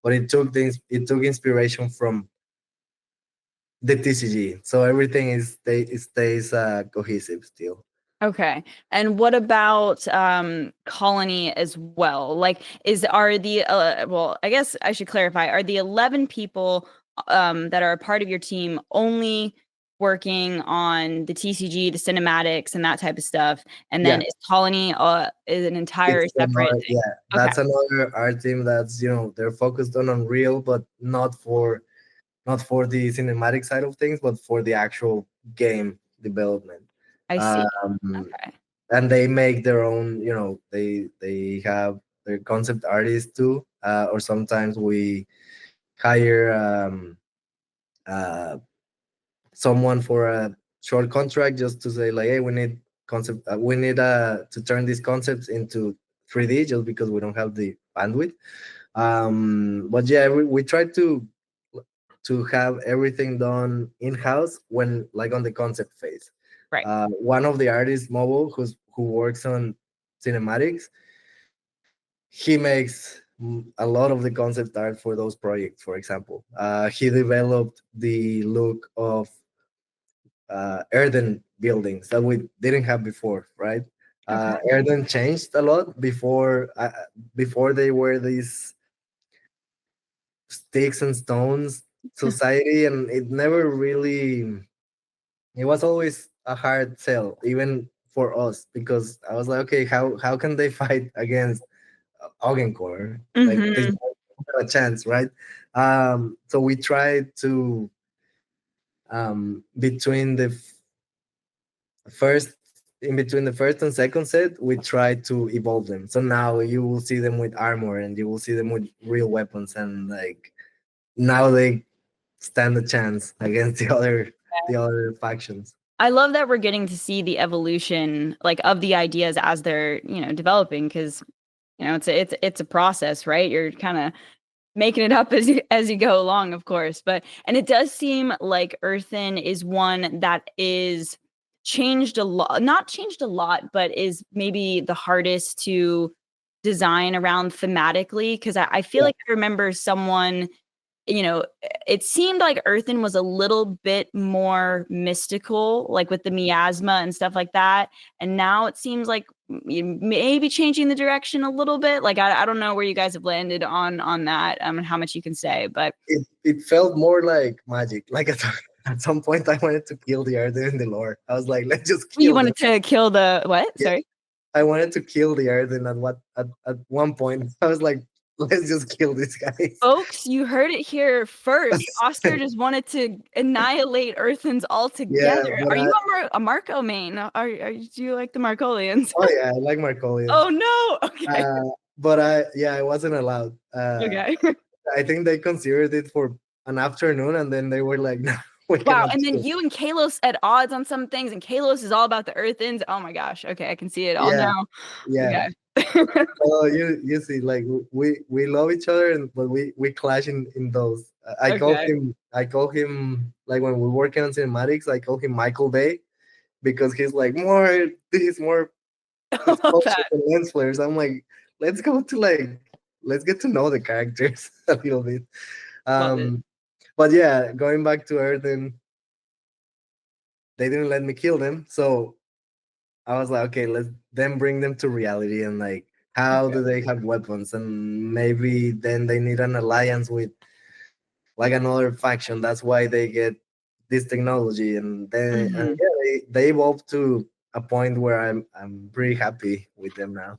but it took inspiration from the TCG. So everything it stays cohesive still.
Okay. And what about Colony as well? Like are the well, I guess I should clarify, are the 11 people that are a part of your team only working on the TCG, the cinematics and that type of stuff? And then
Yeah,
is Colony is an entire
it's
separate
another,
thing?
yeah,
Okay.
that's another art team that's they're focused on Unreal, but not for the cinematic side of things, but for the actual game development.
I see.
um,
Okay.
and they make their own. They have their concept artists too, or sometimes we hire uh, someone for a short contract just to say like, hey, we need to turn these concepts into 3D just because we don't have the bandwidth. But yeah, we try to have everything done in house when like on the concept phase.
Right.
One of the artists, Mobile, who works on cinematics, he makes a lot of the concept art for those projects. For example, he developed the look of earthen buildings that we didn't have before, right?
Okay.
Earthen changed a lot before they were these sticks and stones society, and it was always a hard sell even for us, because I was like, okay, how can they fight against Augencore? Like they
Mm-hmm.
don't have a chance, right? So we tried to between the first in between the first and second set, we try to evolve them. So now you will see them with armor and you will see them with real weapons, and like now they stand a chance against the other factions.
I love that we're getting to see the evolution like of the ideas as they're, developing because, it's a process, right? You're kind of making it up as you go along, of course. But and it does seem like Earthen is one that is changed a lot, not changed a lot, but is maybe the hardest to design around thematically. Because I feel
Yeah,
like I remember someone, it seemed like Earthen was a little bit more mystical, like with the miasma and stuff like that. And now it seems like maybe changing the direction a little bit. Like I don't know where you guys have landed on that, and how much you can say, but
it felt more like magic. Like at some point, I wanted to kill the Earth in the lore. I was like, let's just
you
kill them.
wanted to kill the what?
Yeah,
Sorry.
I wanted to kill the Earth, and at one point, I was like, let's just kill these guys.
Folks, you heard it here first. Oscar just wanted to annihilate Earthens
Yeah,
altogether.
but
Are you a Marco main? Do you like the Marcolians?
oh yeah, I like Marcolians.
Oh no. Okay.
But I wasn't allowed.
Okay.
I think they considered it for an afternoon, and then they were like, no, we
Wow.
cannot
And then
do it.
you and Kalos at odds on some things, and Kalos is all about the Earthens. Oh my gosh. Okay, I can see it all
Yeah,
now.
yeah.
Okay.
Well, you see, like we love each other, and but we clash in those.
Okay.
I call him like when we're working on cinematics, I call him Michael Bay, because he's like more this more
I love
explosions
that.
and lens flares. I'm like, let's go to let's get to know the characters a little bit.
Love it.
Um, but yeah, going back to Earth, and they didn't let me kill them, so I was like, okay, let's then bring them to reality, and like, how
Okay.
do they have weapons? And maybe then they need an alliance with like another faction. That's why they get this technology, and
Mhm.
yeah, they evolve to a point where I'm pretty happy with them now.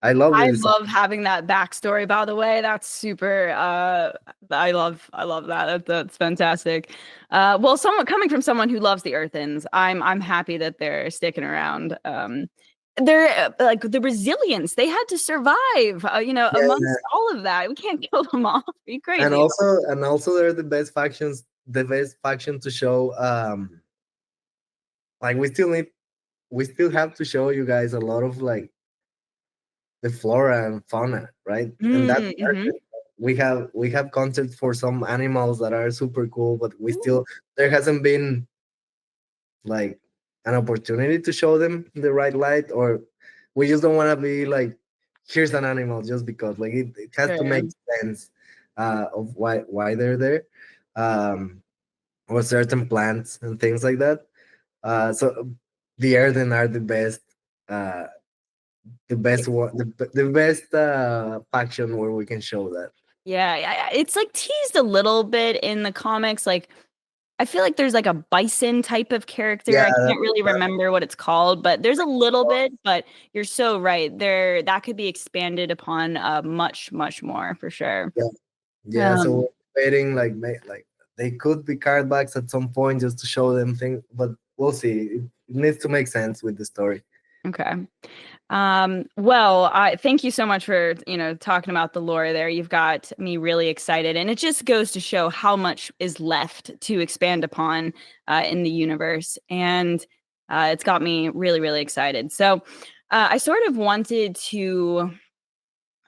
I love the
I
design.
love having that backstory, by the way. That's super I love that. That's fantastic. Well, someone coming from someone who loves the Earthens, I'm happy that they're sticking around. They're like the resilience they had to survive,
Yeah,
amongst all of that. We can't kill them off. Are you
and
crazy?
also they're the best factions, the best faction to show. Like we still have to show you guys a lot of like the flora and fauna, right? And that's
Mm-hmm.
we have concepts for some animals that are super cool, but we
Ooh,
still there hasn't been like an opportunity to show them in the right light, or we just don't want to be like, here's an animal just because. Like it has to make
sure.
sense of why they're there, um, or certain plants and things like that. So the Erden are uh, the best one, the best faction where we can show that.
Yeah, it's like teased a little bit in the comics. Like I feel like there's like a bison type of character.
Yeah,
I can't really remember what it's called, but there's a little bit. But you're so right. There that could be expanded upon much, much more for sure.
yeah, yeah. So
Um,
we're waiting like they could be card backs at some point just to show them things, but we'll see. It needs to make sense with the story.
Okay. Well, I thank you so much for, talking about the lore there. You've got me really excited, and it just goes to show how much is left to expand upon in the universe. And it's got me really, really excited. So I sort of wanted to,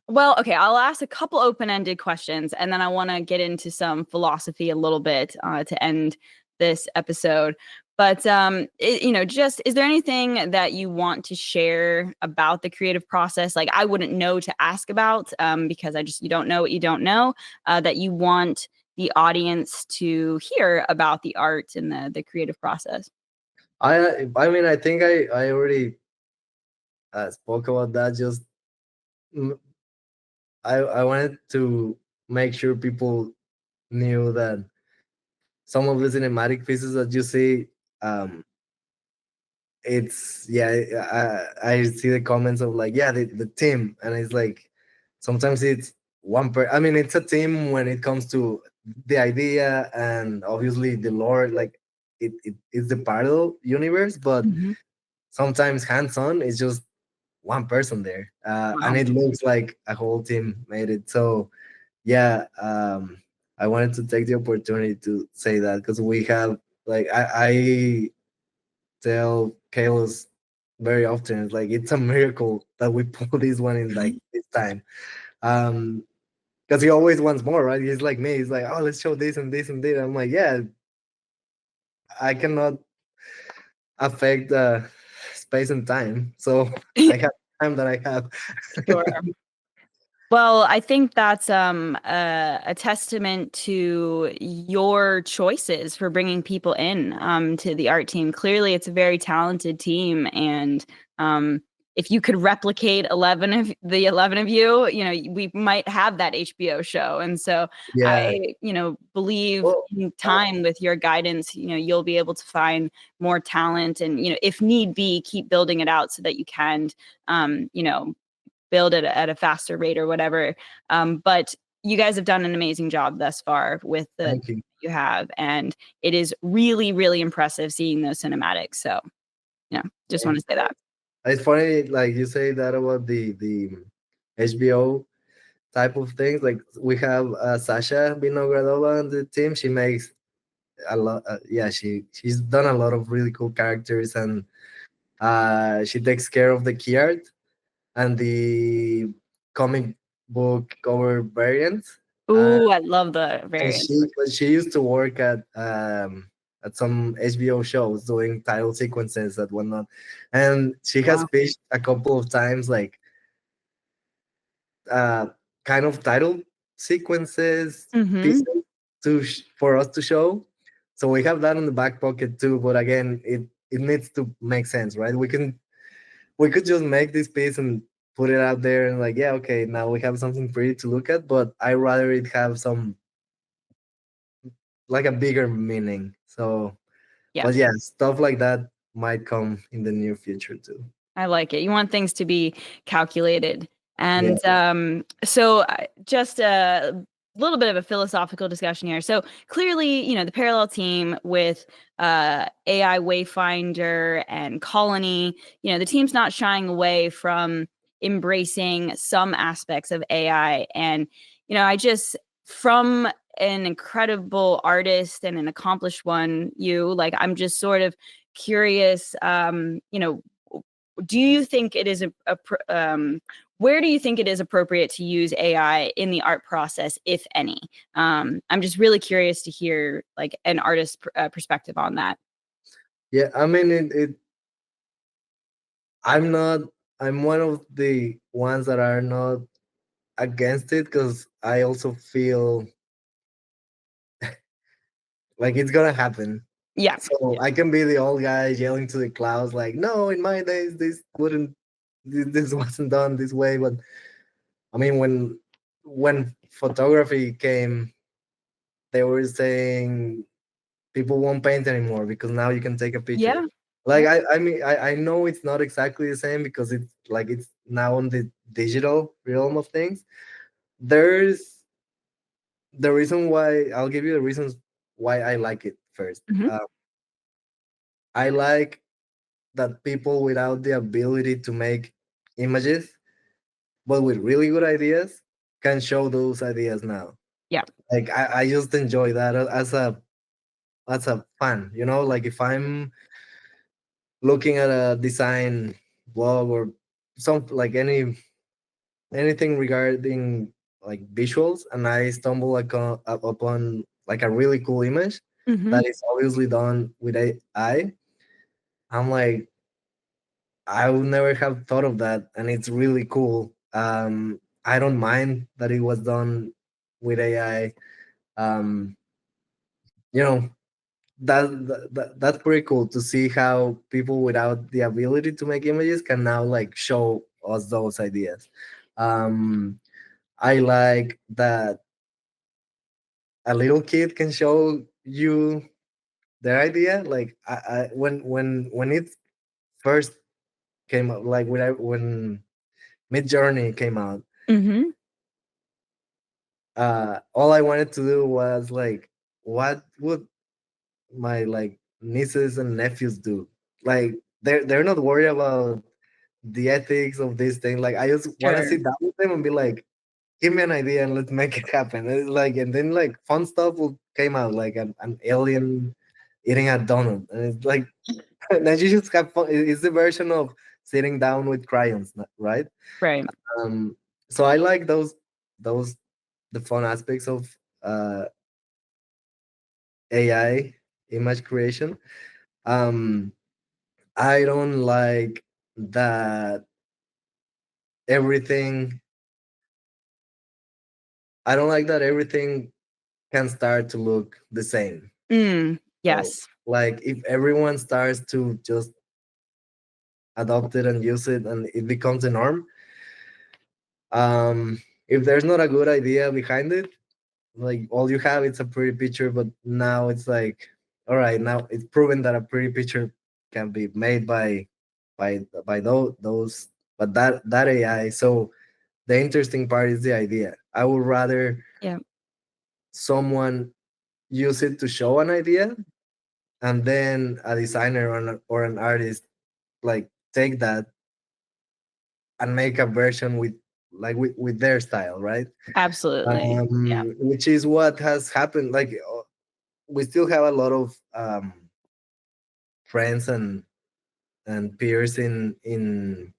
well, okay, I'll ask a couple open-ended questions, and then I want to get into some philosophy a little bit to end this episode. But just is there anything that you want to share about the creative process? Like I wouldn't know to ask about because you don't know what you don't know. That you want the audience to hear about the art and the creative process.
I mean, I think I already spoke about that. Just mm, I wanted to make sure people knew that some of the cinematic pieces that you see, um, it's yeah. I see the comments of like, yeah, the team, and it's like sometimes it's one per. I mean, it's a team when it comes to the idea and obviously the lore. Like it's the parallel universe, but
Mhm.
sometimes hands-on is just one person there, and
Wow.
it looks like a whole team made it. So yeah, I wanted to take the opportunity to say that because we have like I tell Kalos very often, it's like it's a miracle that we pull this one in like this time. Um, because he always wants more, right? He's like me. He's like, oh, let's show this and this and this. I'm like, yeah, I cannot affect space and time, so I have time that I have.
Sure. Well, I think that's a testament to your choices for bringing people in to the art team. Clearly, it's a very talented team, and if you could replicate 11 of you, we might have that HBO show. And so
Yeah.
I, believe
Well,
in time with your guidance, you'll be able to find more talent, and if need be, keep building it out so that you can, build it at a faster rate or whatever. But you guys have done an amazing job thus far with the
thank you.
you have, and it is really, really impressive seeing those cinematics. So, just want
Thank
to say that.
It's funny, like you say that about the HBO type of things. Like we have Sasha Vinogradova on the team. She makes a lot. Yeah, she's done a lot of really cool characters, and she takes care of the key art and the comic book cover variants. Uh,
Ooh, I love the
and
variant.
she used to work at some HBO shows doing title sequences and whatnot, and she has
Wow.
pitched a couple of times like uh, kind of title sequences
Mm-hmm.
pieces for us to show. So we have that in the back pocket too. But again, it needs to make sense, right? We could just make this piece and put it out there and like, yeah, okay, now we have something pretty to look at. But I rather it have some like a bigger meaning. So,
Yeah.
but yeah, stuff like that might come in the near future too.
I like it. You want things to be calculated.
Yeah,
And so just a little bit of a philosophical discussion here. So clearly, the parallel team with AI Wayfinder and Colony, the team's not shying away from embracing some aspects of AI. And, I just, from an incredible artist and an accomplished one, I'm just sort of curious, do you think it is where do you think it is appropriate to use AI in the art process, if any? I'm just really curious to hear like an artist's perspective on that.
yeah. I mean, I'm not. I'm one of the ones that are not against it because I also feel like it's gonna happen.
Yeah.
So I can be the old guy yelling to the clouds, like, "No, in my days, this wasn't done this way." But I mean, when photography came, they were saying people won't paint anymore because now you can take a picture.
Yeah.
Like
Yeah.
I mean, I know it's not exactly the same because it's like it's now on the digital realm of things. There's the reason why I'll give you the reasons why I like it first.
Hmm.
I like that people without the ability to make images, but with really good ideas, can show those ideas now.
Yeah.
Like I just enjoy that as a fan. You know, like if I'm looking at a design blog or some like anything regarding like visuals, and I stumble upon like a really cool image
Mm-hmm.
that is obviously done with AI. I'm like, I would never have thought of that, and it's really cool. I don't mind that it was done with AI. Um, you know, that's pretty cool to see how people without the ability to make images can now like show us those ideas. Um, I like that a little kid can show you their idea. Like when it first came out, like when Mid Journey came out,
Mm-hmm.
all I wanted to do was like, what would my like nieces and nephews do? Like they're not worried about the ethics of this thing. Like I just want to
Sure.
sit down with them and be like, give me an idea and let's make it happen. And it's like, and then like fun stuff will came out, like an alien eating a donut, and it's like, then you just have fun. It's the version of sitting down with crayons, right?
Right.
Um, so I like those the fun aspects of AI image creation. Um, I don't like that everything. I don't like that everything can start to look the same. So,
Yes.
like, if everyone starts to just adopt it and use it, and it becomes a norm, if there's not a good idea behind it, like all you have it's a pretty picture, but now it's like, all right, now it's proven that a pretty picture can be made by those, but that AI. So the interesting part is the idea. I would rather
Yeah.
someone use it to show an idea, and then a designer or an artist like take that and make a version with like with their style, right?
Absolutely. Yeah.
Which is what has happened. Like we still have a lot of friends and peers in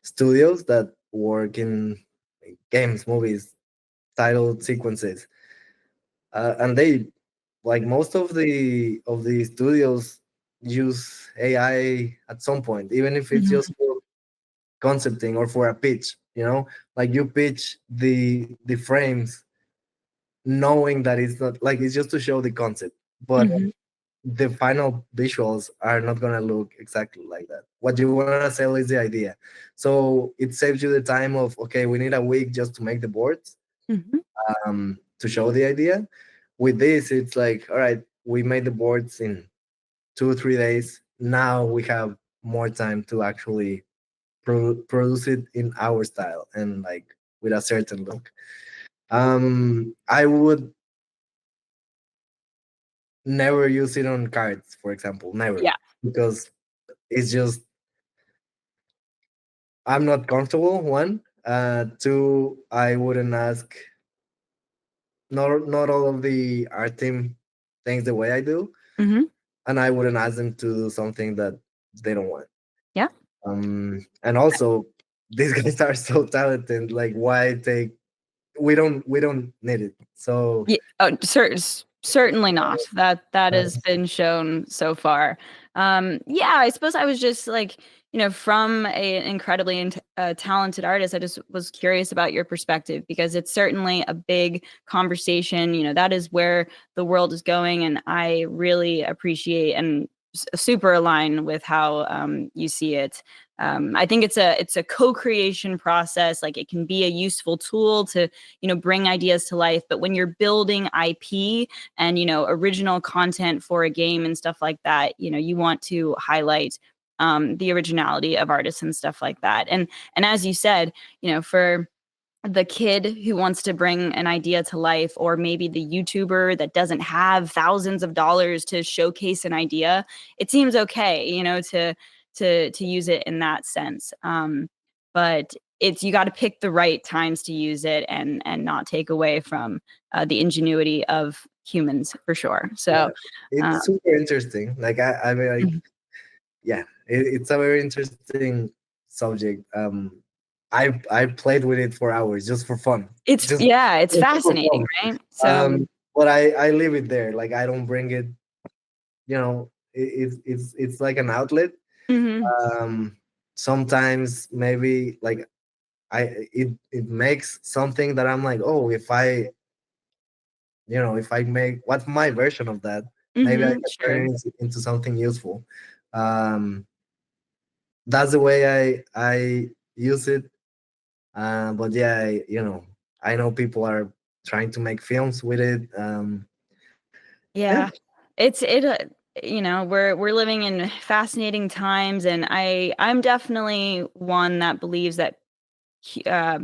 studios that work in games, movies, title sequences, and they like most of the studios use AI at some point, even if it's
Mhm.
just for concepting or for a pitch. You know, like you pitch the frames knowing that it's not like it's just to show the concept, but
Mhm.
the final visuals are not going to look exactly like that. What you want to sell is the idea. So it saves you the time of, okay, we need a week just to make the boards,
Mhm.
to show the idea. With this, it's like, all right, we made the boards in 2 or 3 days. Now we have more time to actually produce it in our style and like with a certain look. I would never use it on cards, for example, never,
Yeah.
because it's just I'm not comfortable. One, two, I wouldn't ask. Not all of the art team thinks the way I do,
Mhm.
and I wouldn't ask them to do something that they don't want.
Yeah.
And also, these guys are so talented. Like, why take? We don't need it. So
Yeah, oh, certainly not. That has been shown so far. Yeah, I suppose I was just like, from an incredibly talented artist, I just was curious about your perspective because it's certainly a big conversation. That is where the world is going, and I really appreciate and super align with how you see it. I think it's a co-creation process. Like it can be a useful tool to bring ideas to life, but when you're building IP and original content for a game and stuff like that, you want to highlight the originality of artists and stuff like that. And as you said, for the kid who wants to bring an idea to life, or maybe the YouTuber that doesn't have thousands of dollars to showcase an idea, it seems okay, to use it in that sense. But you got to pick the right times to use it, and not take away from the ingenuity of humans, for sure.
Yeah,
So
it's super interesting. Like I mean, like, yeah, it's a very interesting subject. I played with it for hours just for fun,
it's
just,
yeah, it's
just for
fascinating,
fun.
right? So
But I leave it there. Like I don't bring it. It's like an outlet.
mhm,
Um, Sometimes maybe like it makes something that I'm like, oh, if I make what's my version of that, maybe I can
sure.
turn it into something useful. Um, that's the way I use it. But yeah, I know people are trying to make films with it. Yeah,
Yeah. We're living in fascinating times, and I'm definitely one that believes that hu- uh,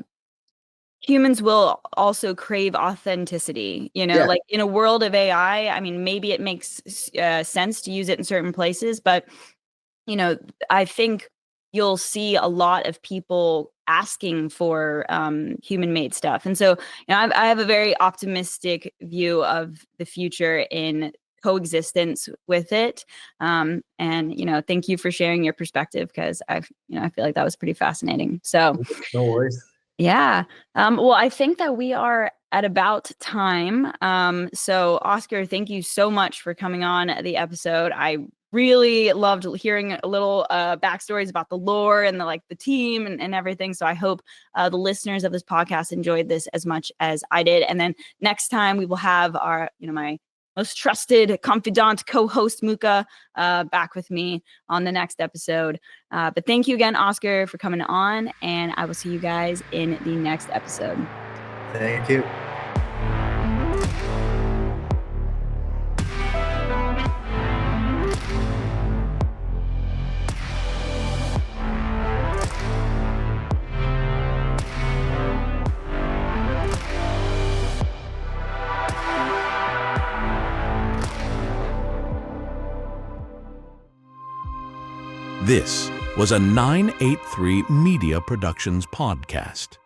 humans will also crave authenticity.
yeah,
Like in a world of AI, I mean, maybe it makes sense to use it in certain places, but you know, I think you'll see a lot of people asking for human-made stuff. And so, I have a very optimistic view of the future in coexistence with it. And thank you for sharing your perspective, because I feel like that was pretty fascinating. So,
no worries.
yeah. Well, I think that we are at about time. So, Oscar, thank you so much for coming on the episode. I really loved hearing a little backstories about the lore and the team and everything. So I hope the listeners of this podcast enjoyed this as much as I did. And then next time we will have my most trusted confidant co-host Muka back with me on the next episode. But thank you again, Oscar, for coming on, and I will see you guys in the next episode.
Thank you.
This was a 983 Media Productions podcast.